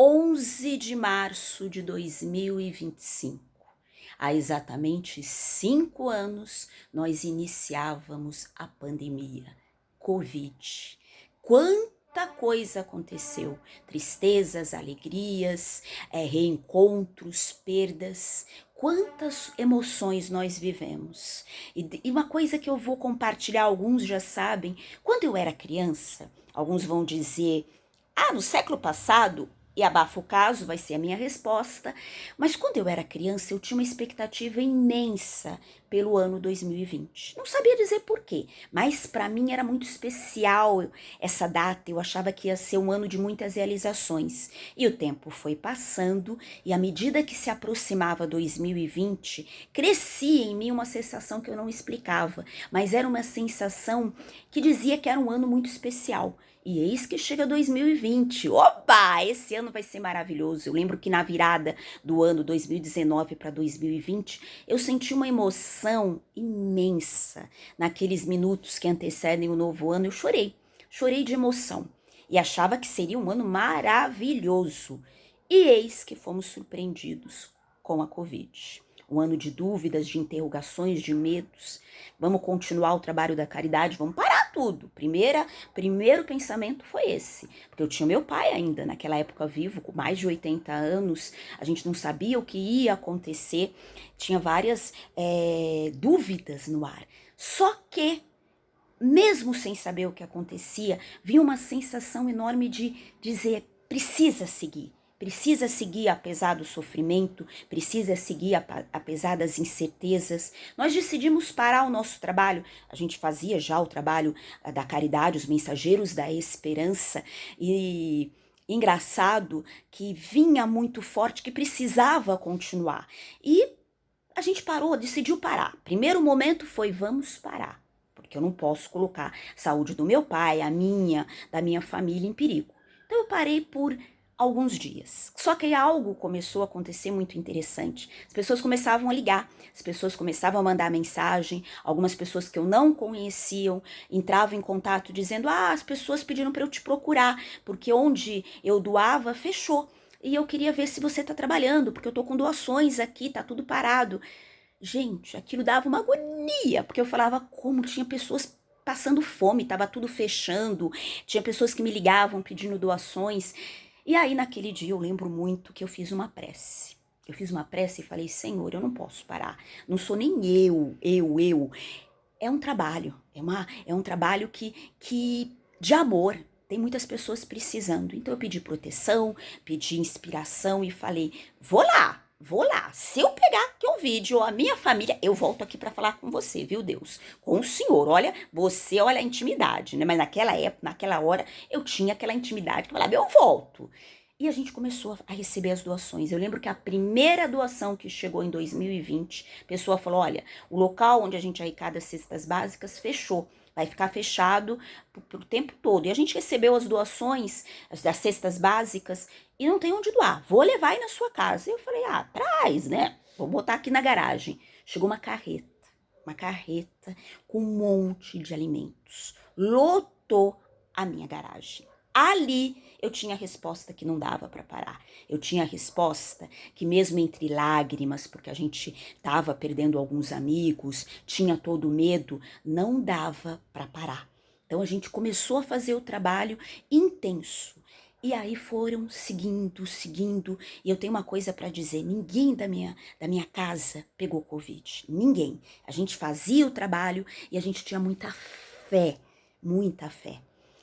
11 de março de 2025. Há exatamente 5 anos, nós iniciávamos a pandemia, Covid. Quanta coisa aconteceu, tristezas, alegrias, reencontros, perdas, quantas emoções nós vivemos. E uma coisa que eu vou compartilhar, alguns já sabem, quando eu era criança, alguns vão dizer, no século passado, e abafa o caso, vai ser a minha resposta. Mas quando eu era criança, eu tinha uma expectativa imensa pelo ano 2020. Não sabia dizer por quê, mas para mim era muito especial essa data. Eu achava que ia ser um ano de muitas realizações. E o tempo foi passando, e à medida que se aproximava 2020, crescia em mim uma sensação que eu não explicava, mas era uma sensação que dizia que era um ano muito especial. E eis que chega 2020. Opa, esse ano vai ser maravilhoso. Eu lembro que na virada do ano 2019 para 2020, eu senti uma emoção imensa. Naqueles minutos que antecedem o novo ano, eu chorei de emoção. E achava que seria um ano maravilhoso. E eis que fomos surpreendidos com a Covid. Um ano de dúvidas, de interrogações, de medos. Vamos continuar o trabalho da caridade, vamos parar tudo. Primeiro pensamento foi esse, porque eu tinha meu pai ainda naquela época vivo, com mais de 80 anos, a gente não sabia o que ia acontecer, tinha várias dúvidas no ar. Só que, mesmo sem saber o que acontecia, vinha uma sensação enorme de dizer, precisa seguir apesar do sofrimento, precisa seguir apesar das incertezas. Nós decidimos parar o nosso trabalho, a gente fazia já o trabalho da caridade, os mensageiros da esperança, e engraçado que vinha muito forte, que precisava continuar. E a gente decidiu parar. Primeiro momento foi, vamos parar, porque eu não posso colocar a saúde do meu pai, a minha, da minha família em perigo. Então eu parei por alguns dias. Só que algo começou a acontecer muito interessante. As pessoas começavam a ligar, as pessoas começavam a mandar mensagem, algumas pessoas que eu não conhecia entravam em contato dizendo, as pessoas pediram para eu te procurar, porque onde eu doava fechou. E eu queria ver se você tá trabalhando, porque eu tô com doações aqui, tá tudo parado. Gente, aquilo dava uma agonia, porque eu falava como tinha pessoas passando fome, tava tudo fechando, tinha pessoas que me ligavam pedindo doações. E aí, naquele dia, eu lembro muito que eu fiz uma prece. Eu fiz uma prece e falei, Senhor, eu não posso parar. Não sou nem eu. É um trabalho. É um trabalho que de amor. Tem muitas pessoas precisando. Então, eu pedi proteção, pedi inspiração e falei, vou lá. Se eu pegar aqui um vídeo, a minha família, eu volto aqui para falar com você, viu, Deus? Com o Senhor. Olha, olha a intimidade, né? Mas naquela época, naquela hora, eu tinha aquela intimidade que eu falava, eu volto. E a gente começou a receber as doações. Eu lembro que a primeira doação que chegou em 2020, a pessoa falou, olha, o local onde a gente arrecada as cestas básicas fechou. Vai ficar fechado pro tempo todo. E a gente recebeu as doações das cestas básicas e não tem onde doar. Vou levar aí na sua casa. E eu falei, traz, né? Vou botar aqui na garagem. Chegou uma carreta com um monte de alimentos. Lotou a minha garagem. Ali eu tinha a resposta que não dava para parar. Eu tinha a resposta que mesmo entre lágrimas, porque a gente estava perdendo alguns amigos, tinha todo o medo, não dava para parar. Então a gente começou a fazer o trabalho intenso. E aí foram seguindo, e eu tenho uma coisa para dizer, ninguém da minha casa pegou Covid, ninguém. A gente fazia o trabalho e a gente tinha muita fé.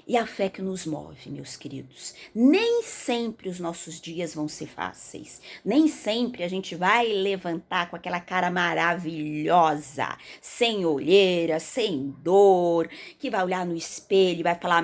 E a fé que nos move, meus queridos. Nem sempre os nossos dias vão ser fáceis. Nem sempre a gente vai levantar com aquela cara maravilhosa, sem olheira, sem dor, que vai olhar no espelho e vai falar,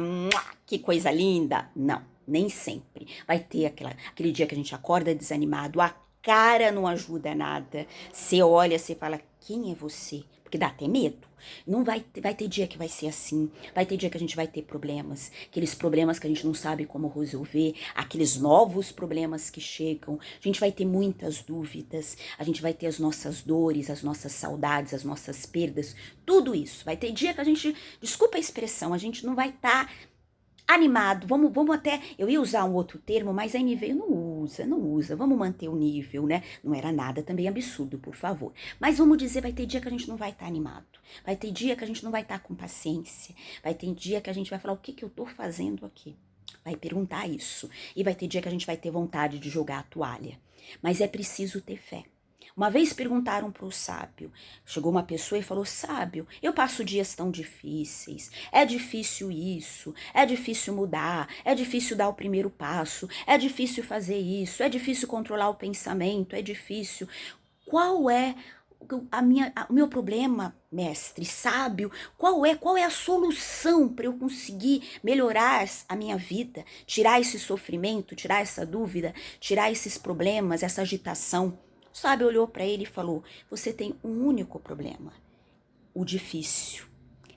que coisa linda. Não, nem sempre. Vai ter aquele dia que a gente acorda desanimado, a cara não ajuda nada. Você olha, você fala, quem é você? Porque dá até medo. Não vai ter dia que vai ser assim, vai ter dia que a gente vai ter problemas, aqueles problemas que a gente não sabe como resolver, aqueles novos problemas que chegam, a gente vai ter muitas dúvidas, a gente vai ter as nossas dores, as nossas saudades, as nossas perdas, tudo isso. Vai ter dia que a gente, desculpa a expressão, a gente não vai estar animado, vamos até, eu ia usar um outro termo, mas a NV não usa, vamos manter o nível, né? Não era nada também absurdo, por favor. Mas vamos dizer, vai ter dia que a gente não vai estar animado, vai ter dia que a gente não vai estar com paciência, vai ter dia que a gente vai falar, o que eu tô fazendo aqui? Vai perguntar isso. E vai ter dia que a gente vai ter vontade de jogar a toalha. Mas é preciso ter fé. Uma vez perguntaram para o sábio, chegou uma pessoa e falou, sábio, eu passo dias tão difíceis, é difícil isso, é difícil mudar, é difícil dar o primeiro passo, é difícil fazer isso, é difícil controlar o pensamento, é difícil. Qual é o meu problema, mestre, sábio? Qual é a solução para eu conseguir melhorar a minha vida, tirar esse sofrimento, tirar essa dúvida, tirar esses problemas, essa agitação? O sábio olhou para ele e falou, você tem um único problema, o difícil.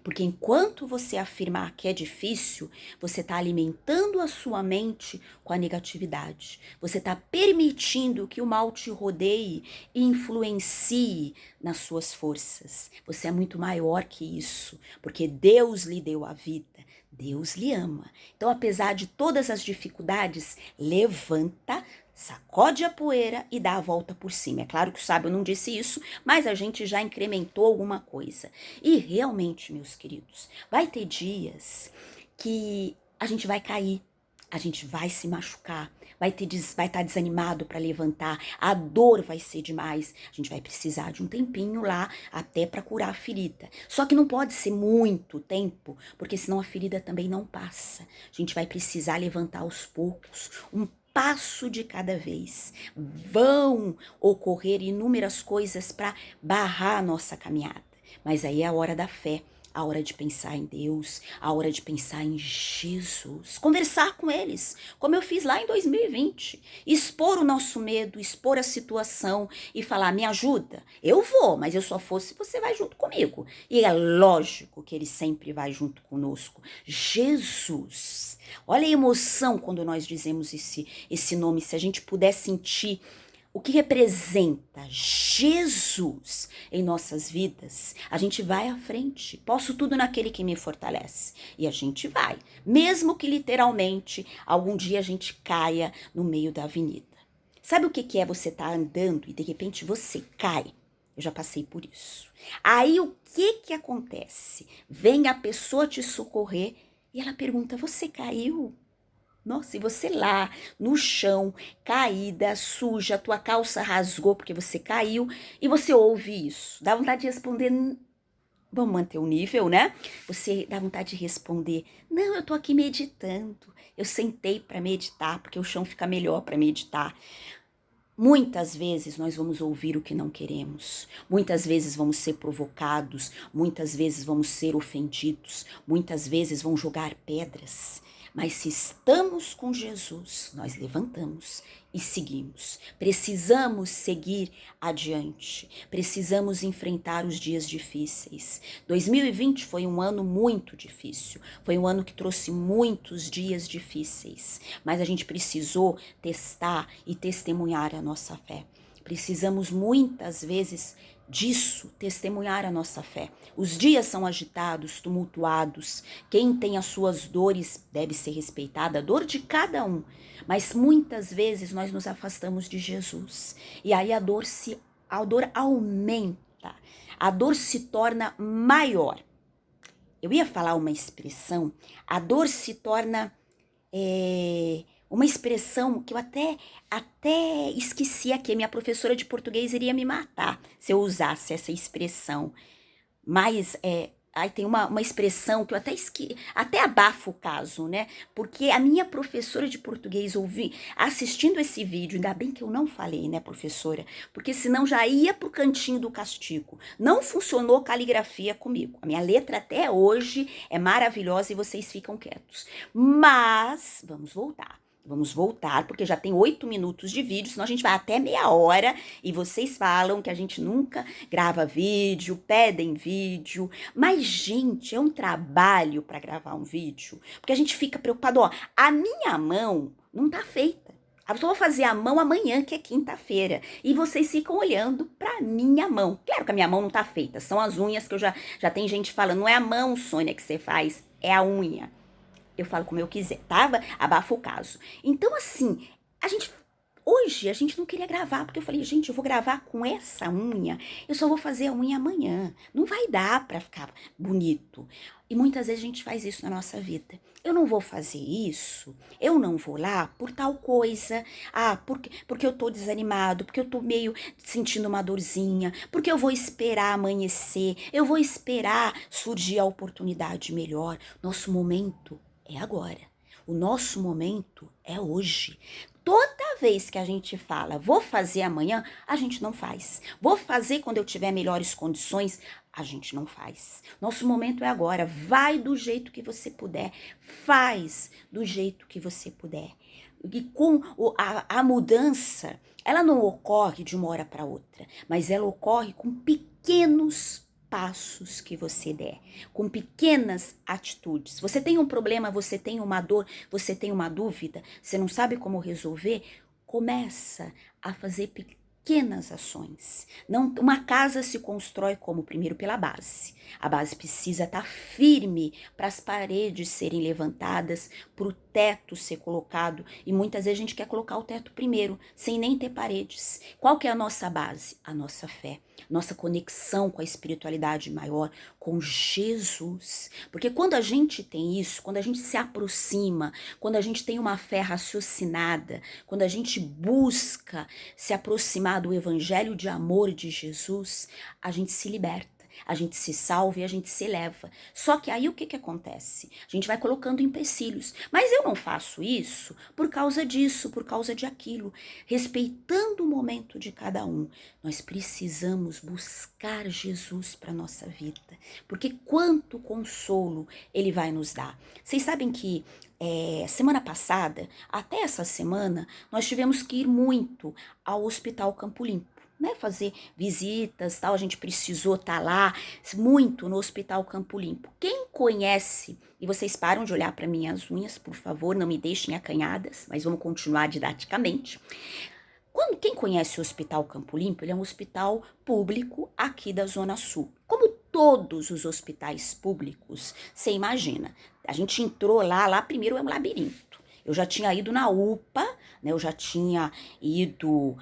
Porque enquanto você afirmar que é difícil, você está alimentando a sua mente com a negatividade. Você está permitindo que o mal te rodeie e influencie nas suas forças. Você é muito maior que isso, porque Deus lhe deu a vida. Deus lhe ama. Então, apesar de todas as dificuldades, levanta, sacode a poeira e dá a volta por cima. É claro que o sábio não disse isso, mas a gente já incrementou alguma coisa. E realmente, meus queridos, vai ter dias que a gente vai cair, a gente vai se machucar, vai estar desanimado para levantar, a dor vai ser demais, a gente vai precisar de um tempinho lá até para curar a ferida. Só que não pode ser muito tempo, porque senão a ferida também não passa. A gente vai precisar levantar aos poucos, um passo de cada vez. Vão ocorrer inúmeras coisas para barrar a nossa caminhada, mas aí é a hora da fé, a hora de pensar em Deus, a hora de pensar em Jesus, conversar com eles, como eu fiz lá em 2020, expor o nosso medo, expor a situação e falar, me ajuda, eu vou, mas eu só vou se você vai junto comigo. E é lógico que ele sempre vai junto conosco. Jesus, olha a emoção quando nós dizemos esse nome, se a gente puder sentir o que representa Jesus em nossas vidas, a gente vai à frente. Posso tudo naquele que me fortalece. E a gente vai, mesmo que literalmente algum dia a gente caia no meio da avenida. Sabe o que é você estar andando e de repente você cai? Eu já passei por isso. Aí o que acontece? Vem a pessoa te socorrer e ela pergunta, você caiu? Nossa, e você lá, no chão, caída, suja, tua calça rasgou porque você caiu, e você ouve isso. Dá vontade de responder, vamos manter o nível, né? Você dá vontade de responder, não, eu tô aqui meditando. Eu sentei para meditar, porque o chão fica melhor para meditar. Muitas vezes nós vamos ouvir o que não queremos, muitas vezes vamos ser provocados, muitas vezes vamos ser ofendidos, muitas vezes vão jogar pedras. Mas se estamos com Jesus, nós levantamos e seguimos. Precisamos seguir adiante, precisamos enfrentar os dias difíceis. 2020 foi um ano muito difícil, foi um ano que trouxe muitos dias difíceis, mas a gente precisou testar e testemunhar a nossa fé. Precisamos muitas vezes disso, testemunhar a nossa fé. Os dias são agitados, tumultuados. Quem tem as suas dores deve ser respeitada, a dor de cada um. Mas muitas vezes nós nos afastamos de Jesus. E aí a dor aumenta, a dor se torna maior. Eu ia falar uma expressão, a dor se torna uma expressão que eu até esqueci aqui. Minha professora de português iria me matar se eu usasse essa expressão. Mas aí tem uma expressão que eu até abafo o caso, né? Porque a minha professora de português assistindo esse vídeo, ainda bem que eu não falei, né, professora? Porque senão já ia pro cantinho do castigo. Não funcionou caligrafia comigo. A minha letra até hoje é maravilhosa e vocês ficam quietos. Mas vamos voltar. Vamos voltar, porque já tem 8 minutos de vídeo, senão a gente vai até meia hora e vocês falam que a gente nunca grava vídeo, pedem vídeo. Mas, gente, é um trabalho para gravar um vídeo, porque a gente fica preocupado, ó, a minha mão não tá feita. Eu só vou fazer a mão amanhã, que é quinta-feira. E vocês ficam olhando pra minha mão. Claro que a minha mão não tá feita, são as unhas que já tem gente falando, não é a mão, Sônia, que você faz, é a unha. Eu falo como eu quiser, tá? Abafa o caso. Então, assim, hoje a gente não queria gravar, porque eu falei, gente, eu vou gravar com essa unha, eu só vou fazer a unha amanhã. Não vai dar pra ficar bonito. E muitas vezes a gente faz isso na nossa vida. Eu não vou fazer isso, eu não vou lá por tal coisa. Ah, porque eu tô desanimado, porque eu tô meio sentindo uma dorzinha, porque eu vou esperar amanhecer, eu vou esperar surgir a oportunidade melhor. Nosso momento é agora. O nosso momento é hoje. Toda vez que a gente fala, vou fazer amanhã, a gente não faz. Vou fazer quando eu tiver melhores condições, a gente não faz. Nosso momento é agora. Vai do jeito que você puder. Faz do jeito que você puder. E com a mudança, ela não ocorre de uma hora para outra, mas ela ocorre com pequenos passos que você der, com pequenas atitudes. Você tem um problema, você tem uma dor, você tem uma dúvida, você não sabe como resolver, começa a fazer pequenas ações. Não, uma casa se constrói como? Primeiro pela base. A base precisa estar firme para as paredes serem levantadas, para o teto ser colocado. E muitas vezes a gente quer colocar o teto primeiro, sem nem ter paredes. Qual que é a nossa base? A nossa fé. Nossa conexão com a espiritualidade maior, com Jesus. Porque quando a gente tem isso, quando a gente se aproxima, quando a gente tem uma fé raciocinada, quando a gente busca se aproximar do evangelho de amor de Jesus, a gente se liberta. A gente se salva e a gente se eleva. Só que aí o que acontece? A gente vai colocando empecilhos. Mas eu não faço isso por causa disso, por causa de aquilo. Respeitando o momento de cada um. Nós precisamos buscar Jesus para a nossa vida. Porque quanto consolo Ele vai nos dar. Vocês sabem que semana passada, até essa semana, nós tivemos que ir muito ao Hospital Campo Limpo. Né, fazer visitas, tal, a gente precisou estar lá muito no Hospital Campo Limpo. Quem conhece, e vocês param de olhar para minhas unhas, por favor, não me deixem acanhadas, mas vamos continuar didaticamente. Quem conhece o Hospital Campo Limpo, ele é um hospital público aqui da Zona Sul. Como todos os hospitais públicos, você imagina, a gente entrou lá primeiro é um labirinto. Eu já tinha ido na UPA, né? Eu já tinha ido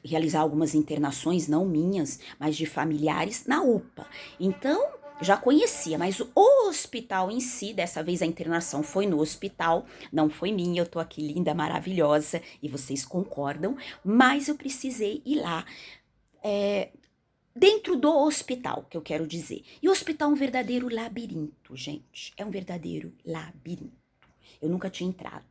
realizar algumas internações, não minhas, mas de familiares na UPA. Então, já conhecia, mas o hospital em si, dessa vez a internação foi no hospital, não foi minha, eu tô aqui linda, maravilhosa, e vocês concordam, mas eu precisei ir lá, dentro do hospital, que eu quero dizer. E o hospital é um verdadeiro labirinto, gente, é um verdadeiro labirinto. Eu nunca tinha entrado.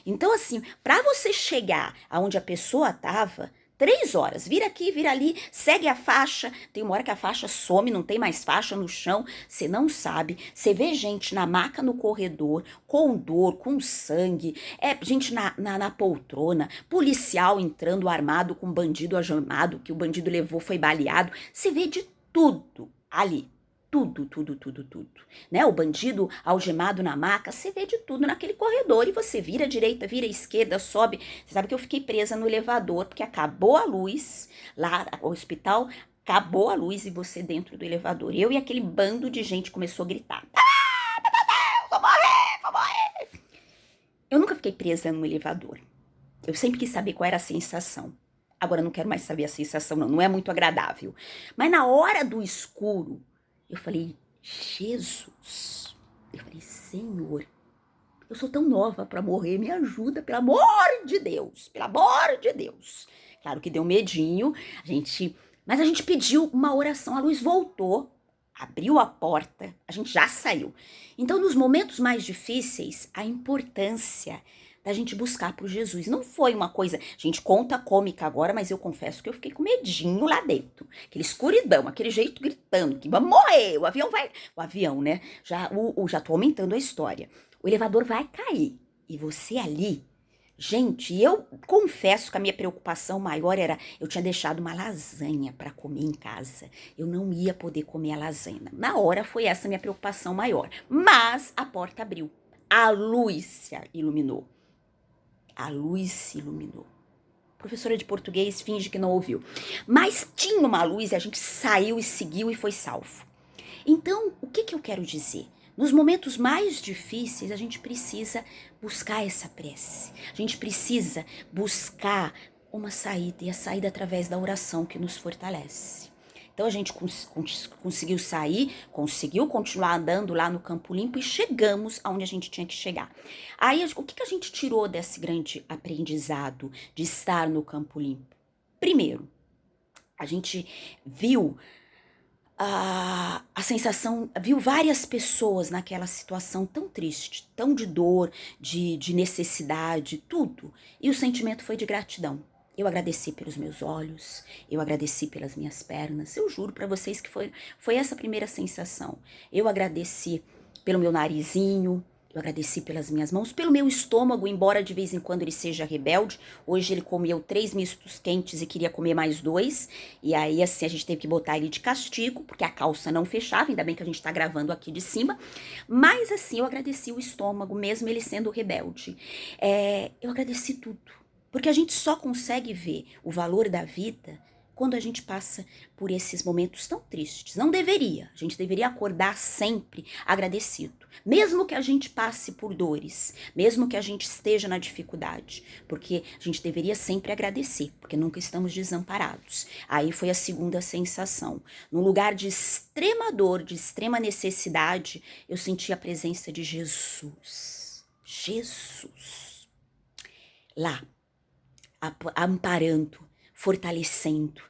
Então, assim, para você chegar aonde a pessoa tava, 3 horas, vira aqui, vira ali, segue a faixa, tem uma hora que a faixa some, não tem mais faixa no chão, você não sabe, você vê gente na maca no corredor, com dor, com sangue, gente na poltrona, policial entrando armado com bandido algemado, que o bandido levou, foi baleado, você vê de tudo ali. Tudo, né? O bandido algemado na maca, você vê de tudo naquele corredor e você vira à direita, vira à esquerda, sobe. Você sabe que eu fiquei presa no elevador porque acabou a luz, lá o hospital acabou a luz e você dentro do elevador. Eu e aquele bando de gente começou a gritar. Ah, meu Deus, vou morrer. Eu nunca fiquei presa no elevador. Eu sempre quis saber qual era a sensação. Agora eu não quero mais saber a sensação, não é muito agradável. Mas na hora do escuro, eu falei, Jesus, eu falei, Senhor, eu sou tão nova para morrer, me ajuda, pelo amor de Deus, pelo amor de Deus. Claro que deu medinho, mas a gente pediu uma oração, a luz voltou, abriu a porta, a gente já saiu. Então, nos momentos mais difíceis, a importância da gente buscar por Jesus. Não foi uma coisa, gente, conta cômica agora, mas eu confesso que eu fiquei com medinho lá dentro. Aquele escuridão, aquele jeito gritando que vamos morrer, o avião, né? Já tô aumentando a história. O elevador vai cair e você ali, gente, eu confesso que a minha preocupação maior era, eu tinha deixado uma lasanha para comer em casa. Eu não ia poder comer a lasanha. Na hora foi essa a minha preocupação maior. Mas a porta abriu. A luz se iluminou. A luz se iluminou. Professora de português finge que não ouviu. Mas tinha uma luz e a gente saiu e seguiu e foi salvo. Então, o que eu quero dizer? Nos momentos mais difíceis, a gente precisa buscar essa prece. A gente precisa buscar uma saída, e a saída através da oração que nos fortalece. Então a gente conseguiu sair, conseguiu continuar andando lá no Campo Limpo e chegamos aonde a gente tinha que chegar. Aí o que a gente tirou desse grande aprendizado de estar no Campo Limpo? Primeiro, a gente viu a sensação, viu várias pessoas naquela situação tão triste, tão de dor, de necessidade, tudo. E o sentimento foi de gratidão. Eu agradeci pelos meus olhos, eu agradeci pelas minhas pernas. Eu juro para vocês que foi essa a primeira sensação. Eu agradeci pelo meu narizinho, eu agradeci pelas minhas mãos, pelo meu estômago, embora de vez em quando ele seja rebelde. Hoje ele comeu 3 mistos quentes e queria comer mais 2. E aí, assim, a gente teve que botar ele de castigo, porque a calça não fechava. Ainda bem que a gente tá gravando aqui de cima. Mas, assim, eu agradeci o estômago, mesmo ele sendo rebelde. Eu agradeci tudo. Porque a gente só consegue ver o valor da vida quando a gente passa por esses momentos tão tristes. Não deveria. A gente deveria acordar sempre agradecido. Mesmo que a gente passe por dores, mesmo que a gente esteja na dificuldade. Porque a gente deveria sempre agradecer, porque nunca estamos desamparados. Aí foi a segunda sensação. Num lugar de extrema dor, de extrema necessidade, eu senti a presença de Jesus. Jesus. Lá, amparando, fortalecendo,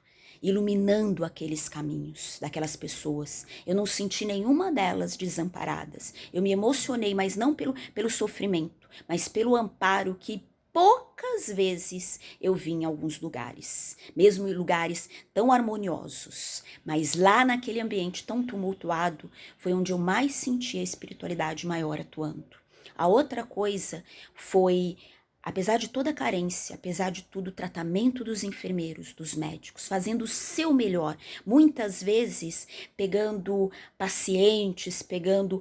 iluminando aqueles caminhos daquelas pessoas. Eu não senti nenhuma delas desamparadas. Eu me emocionei, mas não pelo sofrimento, mas pelo amparo que poucas vezes eu vi em alguns lugares, mesmo em lugares tão harmoniosos. Mas lá naquele ambiente tão tumultuado, foi onde eu mais senti a espiritualidade maior atuando. A outra coisa foi, apesar de toda a carência, apesar de tudo, o tratamento dos enfermeiros, dos médicos, fazendo o seu melhor, muitas vezes pegando pacientes, pegando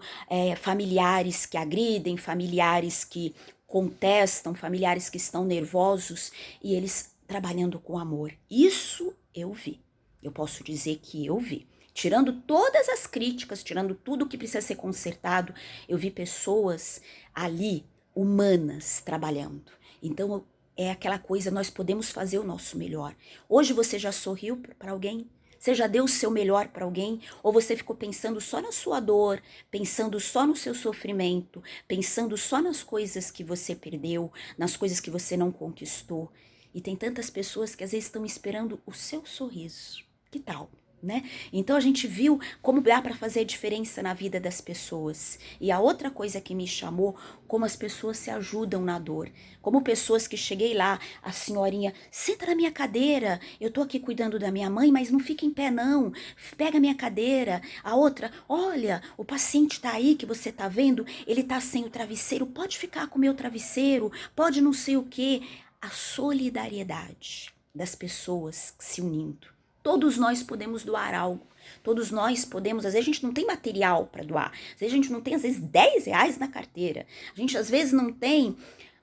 familiares que agridem, familiares que contestam, familiares que estão nervosos, e eles trabalhando com amor. Isso eu vi. Eu posso dizer que eu vi. Tirando todas as críticas, tirando tudo que precisa ser consertado, eu vi pessoas ali humanas trabalhando. Então é aquela coisa, nós podemos fazer o nosso melhor. Hoje você já sorriu para alguém? Você já deu o seu melhor para alguém? Ou você ficou pensando só na sua dor, pensando só no seu sofrimento, pensando só nas coisas que você perdeu, nas coisas que você não conquistou? E tem tantas pessoas que às vezes estão esperando o seu sorriso. Que tal? Né? Então a gente viu como dá para fazer diferença na vida das pessoas. E a outra coisa que me chamou, como as pessoas se ajudam na dor. Como pessoas que cheguei lá, a senhorinha, senta na minha cadeira, eu tô aqui cuidando da minha mãe, mas não fica em pé não, pega a minha cadeira. A outra, olha, o paciente tá aí que você tá vendo, ele tá sem o travesseiro, pode ficar com o meu travesseiro, pode não sei o quê. A solidariedade das pessoas se unindo. Todos nós podemos doar algo. Todos nós podemos, às vezes a gente não tem material para doar. Às vezes a gente não tem, às vezes, 10 reais na carteira. A gente, às vezes, não tem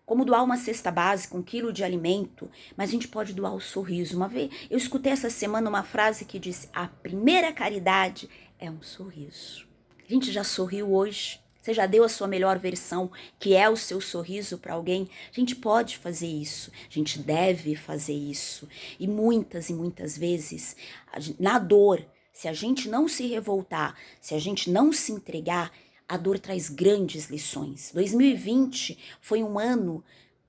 como doar uma cesta básica, 1 quilo de alimento, mas a gente pode doar o sorriso. Uma vez, eu escutei essa semana uma frase que disse, a primeira caridade é um sorriso. A gente já sorriu hoje? Você já deu a sua melhor versão, que é o seu sorriso para alguém? A gente pode fazer isso, a gente deve fazer isso. E muitas vezes, na dor, se a gente não se revoltar, se a gente não se entregar, a dor traz grandes lições. 2020 foi um ano,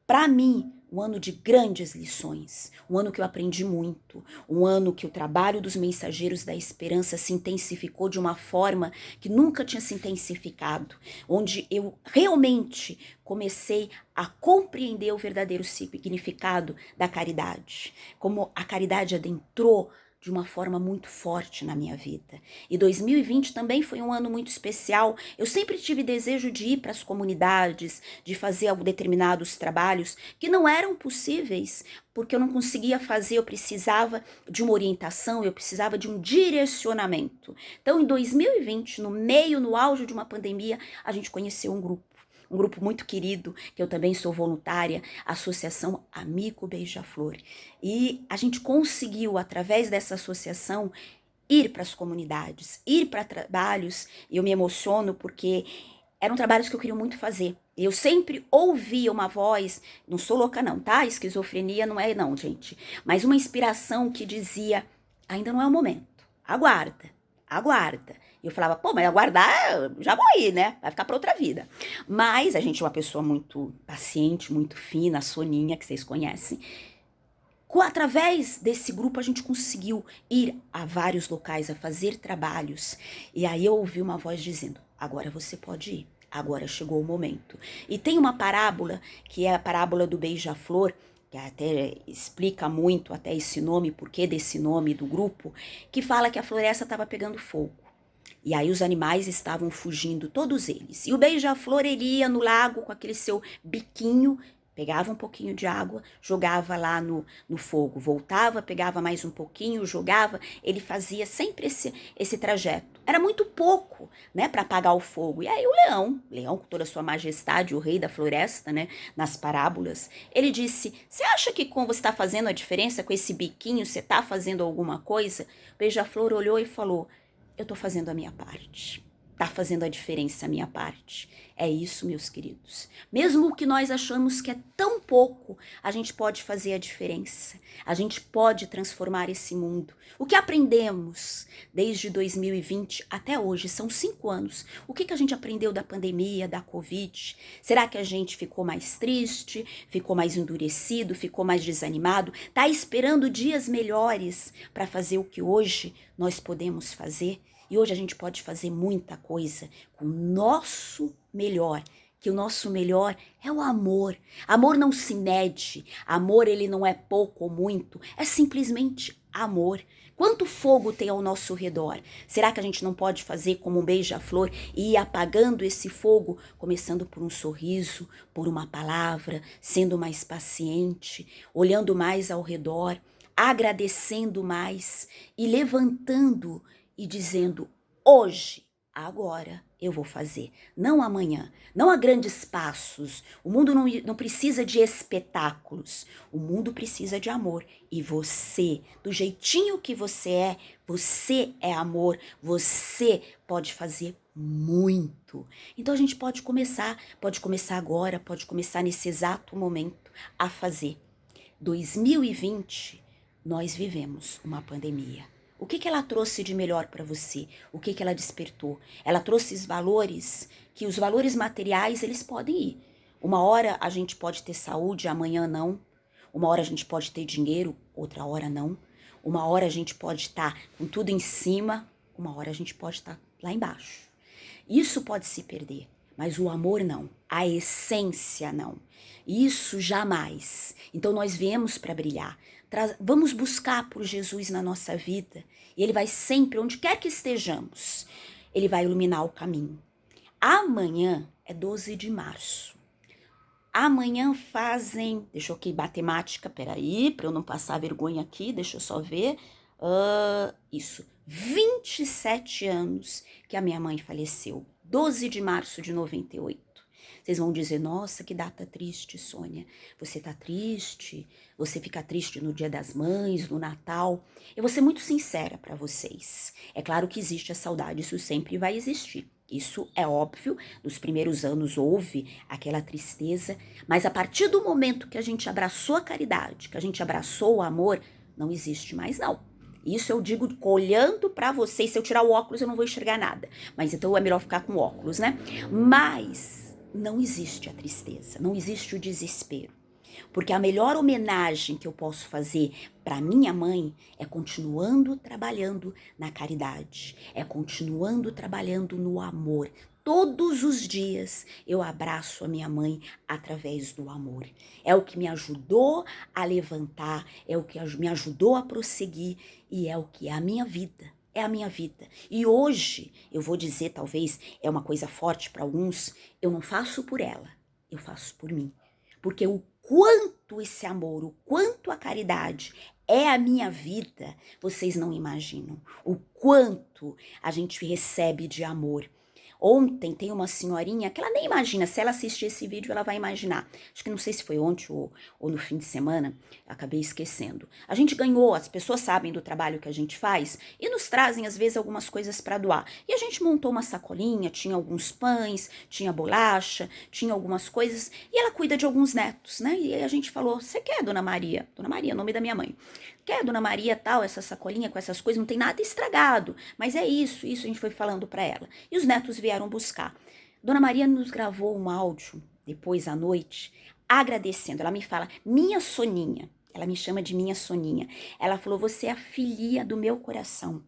para mim, um ano de grandes lições, um ano que eu aprendi muito, um ano que o trabalho dos mensageiros da esperança se intensificou de uma forma que nunca tinha se intensificado, onde eu realmente comecei a compreender o verdadeiro significado da caridade, como a caridade adentrou de uma forma muito forte na minha vida. E 2020 também foi um ano muito especial. Eu sempre tive desejo de ir para as comunidades, de fazer determinados trabalhos que não eram possíveis, porque eu não conseguia fazer, eu precisava de uma orientação, eu precisava de um direcionamento. Então, em 2020, no auge de uma pandemia, a gente conheceu um grupo muito querido, que eu também sou voluntária, a Associação Amigo Beija-Flor. E a gente conseguiu, através dessa associação, ir para as comunidades, ir para trabalhos, e eu me emociono porque eram trabalhos que eu queria muito fazer. Eu sempre ouvia uma voz, não sou louca não, tá? Esquizofrenia não é não, gente. Mas uma inspiração que dizia, ainda não é o momento, aguarda, aguarda. E eu falava, pô, mas aguardar, já morri, né? Vai ficar para outra vida. Mas a gente é uma pessoa muito paciente, muito fina, a Soninha, que vocês conhecem. Através desse grupo a gente conseguiu ir a vários locais a fazer trabalhos. E aí eu ouvi uma voz dizendo, agora você pode ir. Agora chegou o momento. E tem uma parábola, que é a parábola do beija-flor, que até explica muito até esse nome, porquê desse nome do grupo, que fala que a floresta estava pegando fogo. E aí os animais estavam fugindo, todos eles. E o beija-flor, ele ia no lago com aquele seu biquinho, pegava um pouquinho de água, jogava lá no fogo, voltava, pegava mais um pouquinho, jogava, ele fazia sempre esse trajeto. Era muito pouco, né, para apagar o fogo. E aí o leão com toda a sua majestade, o rei da floresta, né, nas parábolas, ele disse, você acha que como você está fazendo a diferença com esse biquinho, você está fazendo alguma coisa? O beija-flor olhou e falou, eu tô fazendo a minha parte. Tá fazendo a diferença a minha parte. É isso, meus queridos. Mesmo o que nós achamos que é tão pouco, a gente pode fazer a diferença. A gente pode transformar esse mundo. O que aprendemos desde 2020 até hoje, são 5 anos. O que a gente aprendeu da pandemia, da Covid? Será que a gente ficou mais triste, ficou mais endurecido, ficou mais desanimado? Tá esperando dias melhores para fazer o que hoje nós podemos fazer? E hoje a gente pode fazer muita coisa com o nosso melhor, que o nosso melhor é o amor. Amor não se mede, amor ele não é pouco ou muito, é simplesmente amor. Quanto fogo tem ao nosso redor? Será que a gente não pode fazer como um beija-flor e ir apagando esse fogo, começando por um sorriso, por uma palavra, sendo mais paciente, olhando mais ao redor, agradecendo mais e levantando e dizendo, hoje, agora eu vou fazer, não amanhã, não há grandes passos, o mundo não precisa de espetáculos, o mundo precisa de amor, e você, do jeitinho que você é amor, você pode fazer muito. Então a gente pode começar agora, pode começar nesse exato momento a fazer. 2020, nós vivemos uma pandemia. O que ela trouxe de melhor para você? O que ela despertou? Ela trouxe os valores, que os valores materiais, eles podem ir. Uma hora a gente pode ter saúde, amanhã não. Uma hora a gente pode ter dinheiro, outra hora não. Uma hora a gente pode estar com tudo em cima, uma hora a gente pode estar lá embaixo. Isso pode se perder, mas o amor não, a essência não. Isso jamais. Então nós viemos para brilhar. Vamos buscar por Jesus na nossa vida. E Ele vai sempre, onde quer que estejamos, Ele vai iluminar o caminho. Amanhã é 12 de março. Amanhã fazem, deixa eu aqui, matemática, peraí, para eu não passar vergonha aqui, deixa eu só ver. Isso, 27 anos que a minha mãe faleceu. 12 de março de 98. Vocês vão dizer, nossa, que data triste, Sônia. Você tá triste? Você fica triste no Dia das Mães, no Natal? Eu vou ser muito sincera para vocês. É claro que existe a saudade, isso sempre vai existir. Isso é óbvio, nos primeiros anos houve aquela tristeza, mas a partir do momento que a gente abraçou a caridade, que a gente abraçou o amor, não existe mais não. Isso eu digo olhando para vocês, se eu tirar o óculos eu não vou enxergar nada, mas então é melhor ficar com óculos, né? Mas não existe a tristeza, não existe o desespero. Porque a melhor homenagem que eu posso fazer para minha mãe é continuando trabalhando na caridade, é continuando trabalhando no amor. Todos os dias eu abraço a minha mãe através do amor. É o que me ajudou a levantar, é o que me ajudou a prosseguir e é o que é a minha vida. É a minha vida. E hoje, eu vou dizer, talvez é uma coisa forte para alguns, eu não faço por ela, eu faço por mim. Porque o quanto esse amor, o quanto a caridade é a minha vida, vocês não imaginam. O quanto a gente recebe de amor. Ontem tem uma senhorinha que ela nem imagina, se ela assistir esse vídeo ela vai imaginar. Acho que não sei se foi ontem ou no fim de semana, acabei esquecendo. A gente ganhou, as pessoas sabem do trabalho que a gente faz e nos trazem às vezes algumas coisas para doar. E a gente montou uma sacolinha, tinha alguns pães, tinha bolacha, tinha algumas coisas e ela cuida de alguns netos, né? E aí a gente falou, você quer, Dona Maria? Dona Maria, nome da minha mãe. Quer, Dona Maria, tal, essa sacolinha com essas coisas, não tem nada estragado, mas é isso a gente foi falando para ela. E os netos vieram buscar. Dona Maria nos gravou um áudio, depois à noite, agradecendo. Ela me fala, minha Soninha, ela me chama de minha Soninha. Ela falou, você é a filhinha do meu coração.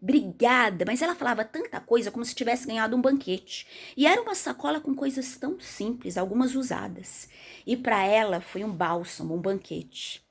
Obrigada, mas ela falava tanta coisa como se tivesse ganhado um banquete. E era uma sacola com coisas tão simples, algumas usadas. E para ela foi um bálsamo, um banquete.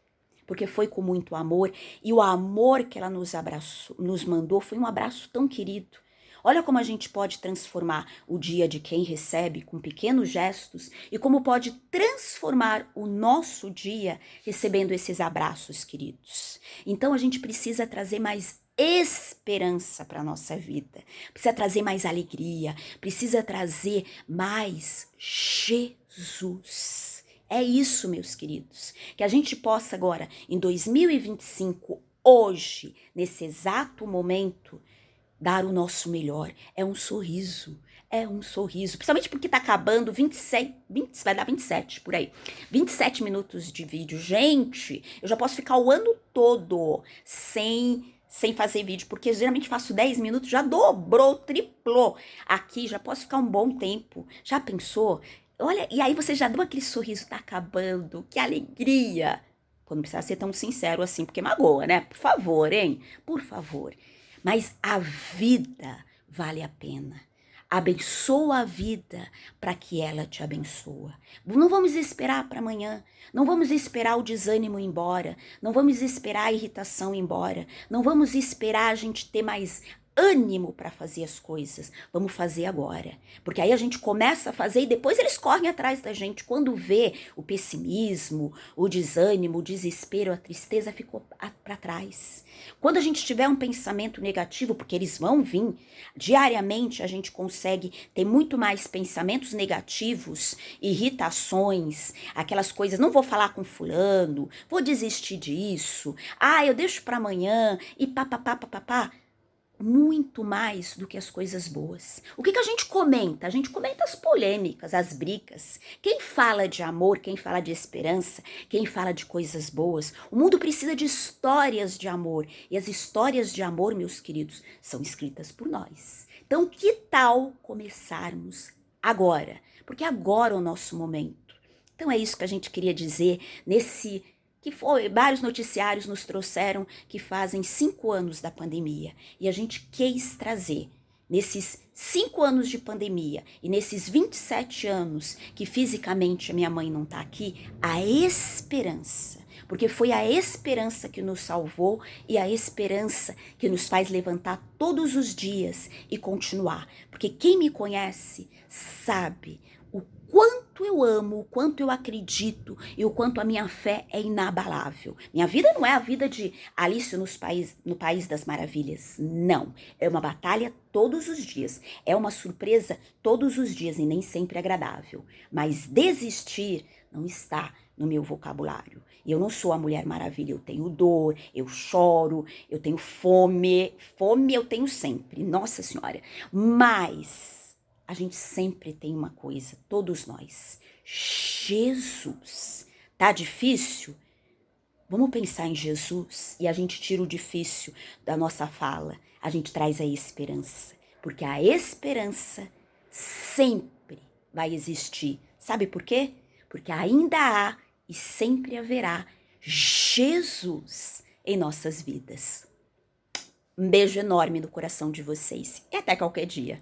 Porque foi com muito amor, e o amor que ela nos abraçou, nos mandou foi um abraço tão querido. Olha como a gente pode transformar o dia de quem recebe com pequenos gestos e como pode transformar o nosso dia recebendo esses abraços queridos. Então a gente precisa trazer mais esperança para a nossa vida, precisa trazer mais alegria, precisa trazer mais Jesus. É isso, meus queridos, que a gente possa agora, em 2025, hoje, nesse exato momento, dar o nosso melhor. É um sorriso, principalmente porque tá acabando 20, vai dar 27 por aí, 27 minutos de vídeo. Gente, eu já posso ficar o ano todo sem fazer vídeo, porque geralmente faço 10 minutos, já dobrou, triplou. Aqui já posso ficar um bom tempo. Já pensou? Olha, e aí você já deu aquele sorriso, tá acabando, que alegria. Pô, não precisa ser tão sincero assim, porque magoa, né? Por favor, hein? Por favor. Mas a vida vale a pena. Abençoa a vida para que ela te abençoa. Não vamos esperar para amanhã. Não vamos esperar o desânimo ir embora. Não vamos esperar a irritação ir embora. Não vamos esperar a gente ter mais ânimo para fazer as coisas. Vamos fazer agora. Porque aí a gente começa a fazer e depois eles correm atrás da gente. Quando vê o pessimismo, o desânimo, o desespero, a tristeza ficou para trás. Quando a gente tiver um pensamento negativo, porque eles vão vir, diariamente a gente consegue ter muito mais pensamentos negativos, irritações, aquelas coisas, não vou falar com fulano, vou desistir disso, eu deixo para amanhã e pá, muito mais do que as coisas boas. O que a gente comenta? A gente comenta as polêmicas, as brigas. Quem fala de amor, quem fala de esperança, quem fala de coisas boas, o mundo precisa de histórias de amor. E as histórias de amor, meus queridos, são escritas por nós. Então, que tal começarmos agora? Porque agora é o nosso momento. Então, é isso que a gente queria dizer nesse... que foi, vários noticiários nos trouxeram que fazem 5 anos da pandemia. E a gente quis trazer, nesses 5 anos de pandemia e nesses 27 anos que fisicamente a minha mãe não está aqui, a esperança. Porque foi a esperança que nos salvou e a esperança que nos faz levantar todos os dias e continuar. Porque quem me conhece sabe o quanto eu amo, o quanto eu acredito e o quanto a minha fé é inabalável. Minha vida não é a vida de Alice no País das Maravilhas, não. É uma batalha todos os dias, é uma surpresa todos os dias e nem sempre agradável. Mas desistir não está no meu vocabulário. E eu não sou a Mulher Maravilha, eu tenho dor, eu choro, eu tenho fome eu tenho sempre, Nossa Senhora. Mas a gente sempre tem uma coisa, todos nós, Jesus. Tá difícil? Vamos pensar em Jesus e a gente tira o difícil da nossa fala. A gente traz a esperança, porque a esperança sempre vai existir. Sabe por quê? Porque ainda há e sempre haverá Jesus em nossas vidas. Um beijo enorme no coração de vocês e até qualquer dia.